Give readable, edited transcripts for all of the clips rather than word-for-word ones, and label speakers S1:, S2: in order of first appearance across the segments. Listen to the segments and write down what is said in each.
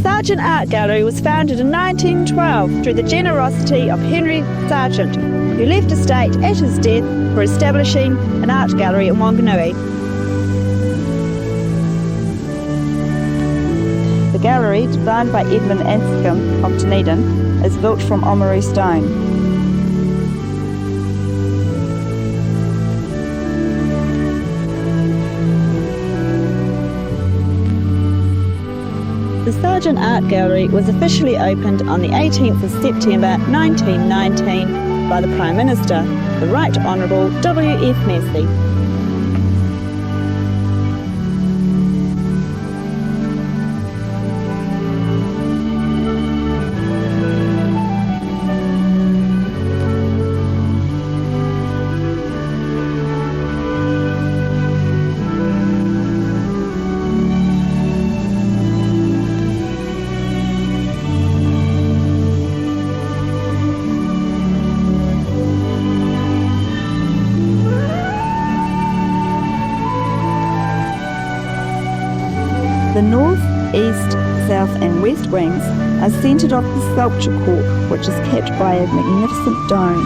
S1: Sargent Art Gallery was founded in 1912 through the generosity of Henry Sargent, who left estate at his death for establishing an art gallery in Wanganui. The gallery, designed by Edmund Anscombe of Dunedin, is built from Oamaru stone. The Sargent Art Gallery was officially opened on the 18th of September 1919 by the Prime Minister, the Right Honourable W.F. Mersey. The north, east, south and west wings are centred off the sculpture court, which is capped by a magnificent dome.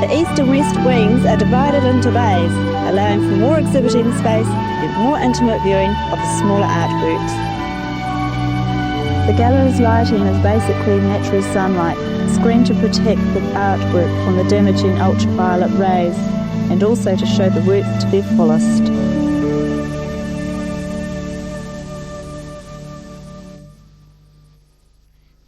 S1: The east and west wings are divided into bays, allowing for more exhibiting space and more intimate viewing of the smaller artworks. The gallery's lighting is basically natural sunlight, screened to protect the artwork from the damaging ultraviolet rays, and also to show the works to their fullest.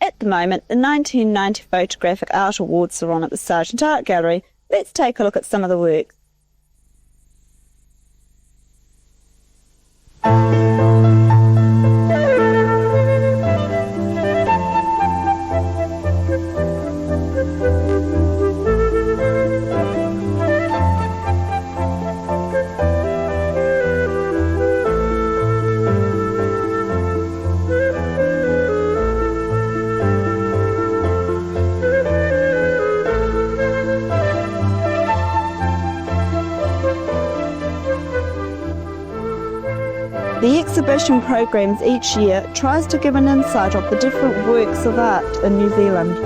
S1: At the moment, the 1990 Photographic Art Awards are on at the Sargent Art Gallery. Let's take a look at some of the works. The exhibition programs each year tries to give an insight of the different works of art in New Zealand.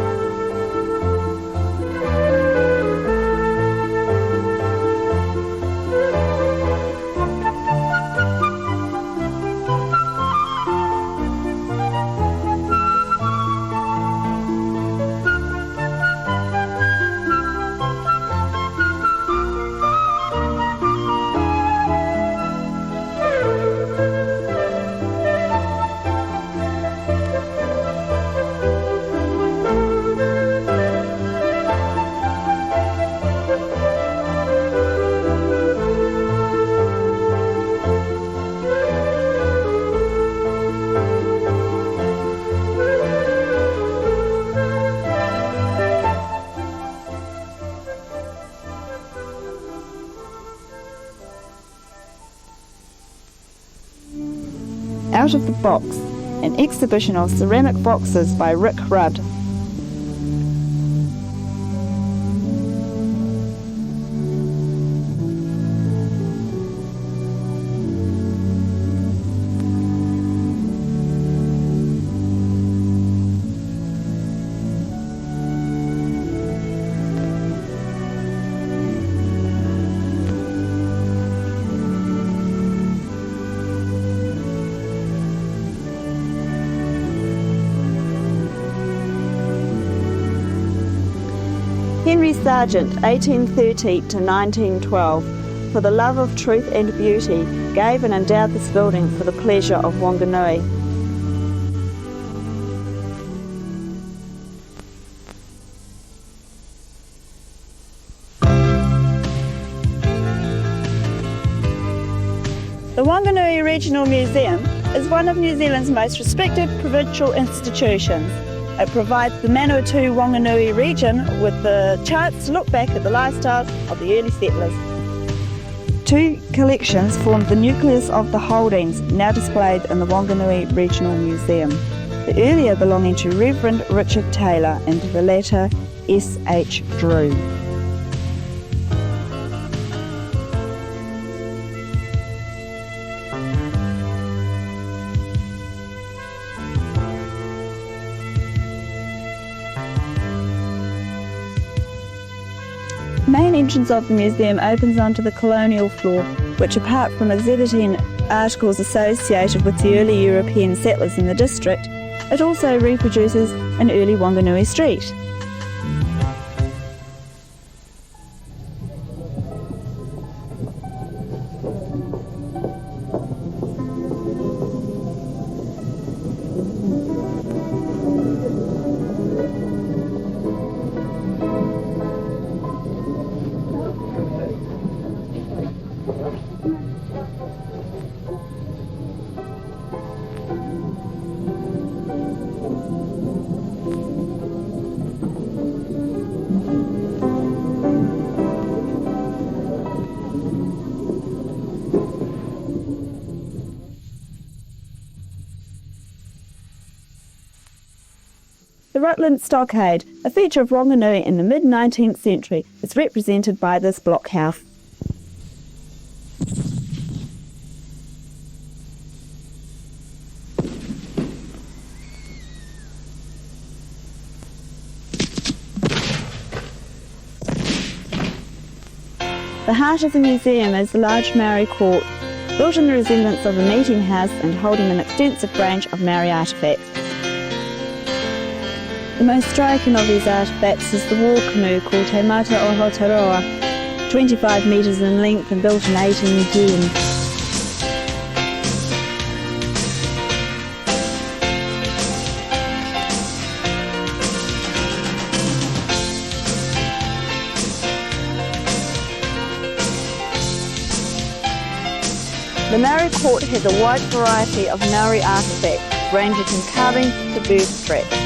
S1: Out of the Box, an exhibition of ceramic boxes by Rick Rudd. Henry Sargent, 1830 to 1912, for the love of truth and beauty, gave and endowed this building for the pleasure of Wanganui. The Wanganui Regional Museum is one of New Zealand's most respected provincial institutions. It provides the Manawatu Wanganui region with the chance to look back at the lifestyles of the early settlers. Two collections formed the nucleus of the holdings now displayed in the Wanganui Regional Museum, the earlier belonging to Reverend Richard Taylor and the latter S.H. Drew. The main entrance of the museum opens onto the colonial floor, which, apart from exhibiting articles associated with the early European settlers in the district, it also reproduces an early Wanganui street. The Rutland Stockade, a feature of Wanganui in the mid-19th century, is represented by this blockhouse. The heart of the museum is the large Maori court, built in the resemblance of a meeting house and holding an extensive range of Maori artefacts. The most striking of these artefacts is the war canoe called Te Mata o Aotearoa, 25 metres in length and built in 1810. The Maori court has a wide variety of Maori artefacts, ranging from carving to bird scraps.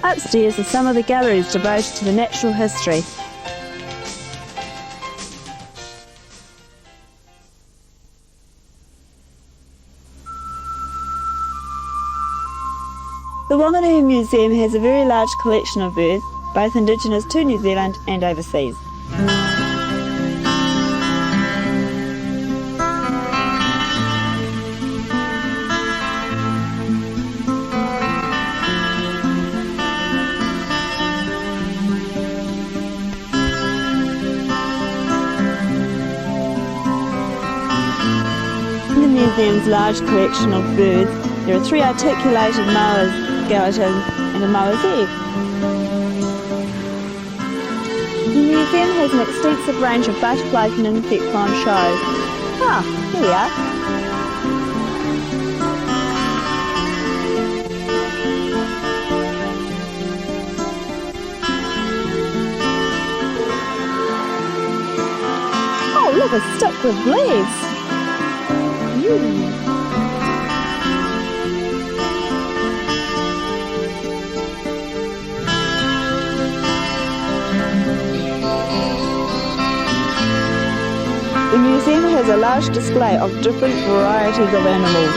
S1: Upstairs are some of the galleries devoted to the natural history. The Wanganui Museum has a very large collection of birds, both indigenous to New Zealand and overseas. In the museum's large collection of birds, there are 3 articulated moas, skeletons and a moa's egg. The museum has an extensive range of butterflies and insects on show. Ah, here we are. Oh, look, a stick with leaves. The museum has a large display of different varieties of animals.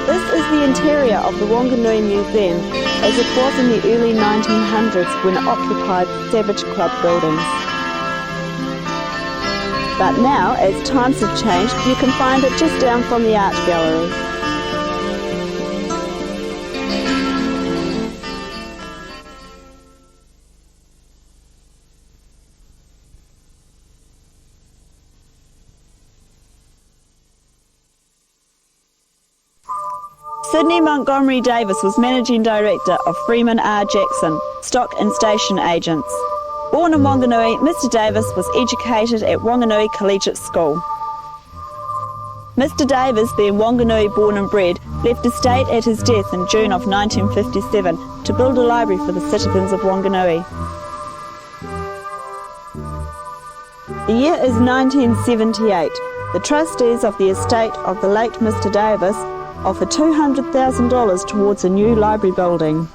S1: This is the interior of the Wanganui Museum as it was in the early 1900s when it occupied Savage Club buildings. But now, as times have changed, you can find it just down from the art gallery. Sydney Montgomery Davis was Managing Director of Freeman R. Jackson, Stock and Station Agents. Born in Wanganui, Mr Davis was educated at Wanganui Collegiate School. Mr Davis, being Wanganui born and bred, left estate at his death in June of 1957 to build a library for the citizens of Wanganui. The year is 1978. The trustees of the estate of the late Mr Davis offer $200,000 towards a new library building.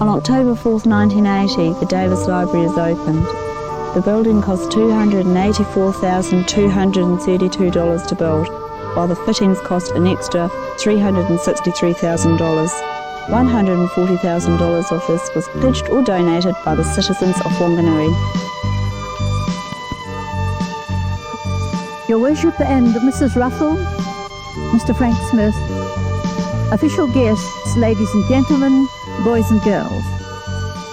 S1: On October 4th, 1980, the Davis Library is opened. The building cost $284,232 to build, while the fittings cost an extra $363,000. $140,000 of this was pledged or donated by the citizens of Wanganui.
S2: Your Worship and Mrs. Russell, Mr. Frank Smith, official guests, ladies and gentlemen, boys and girls.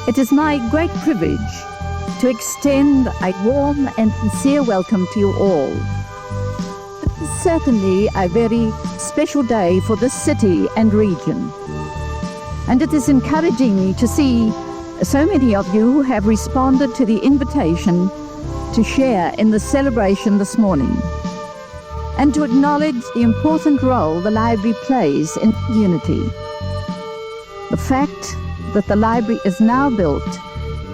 S2: It is my great privilege to extend a warm and sincere welcome to you all. This is certainly a very special day for this city and region. And it is encouraging to see so many of you who have responded to the invitation to share in the celebration this morning, and to acknowledge the important role the library plays in unity. The fact that the library is now built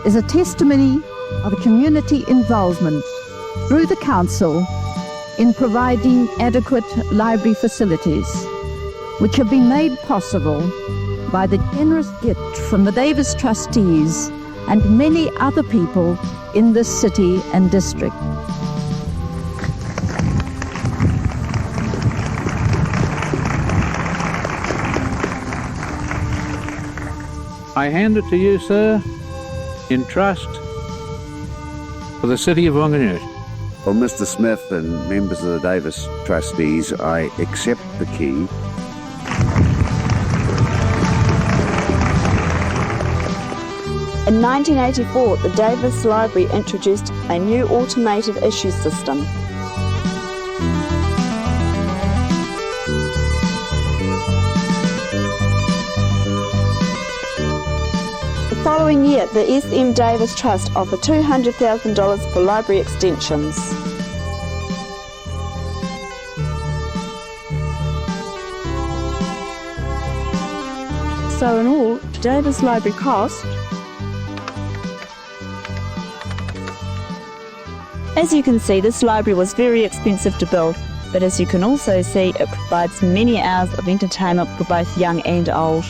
S2: is a testimony of a community involvement through the Council in providing adequate library facilities, which have been made possible by the generous gift from the Davis trustees and many other people in this city and district.
S3: I hand it to you, sir, in trust for the city of Wanganui.
S4: Well, Mr. Smith and members of the Davis trustees, I accept the key.
S1: In 1984, the Davis Library introduced a new automated issue system. The following year, the S.M. Davis Trust offered $200,000 for library extensions. So in all, Davis Library cost, as you can see, this library was very expensive to build, but as you can also see, it provides many hours of entertainment for both young and old.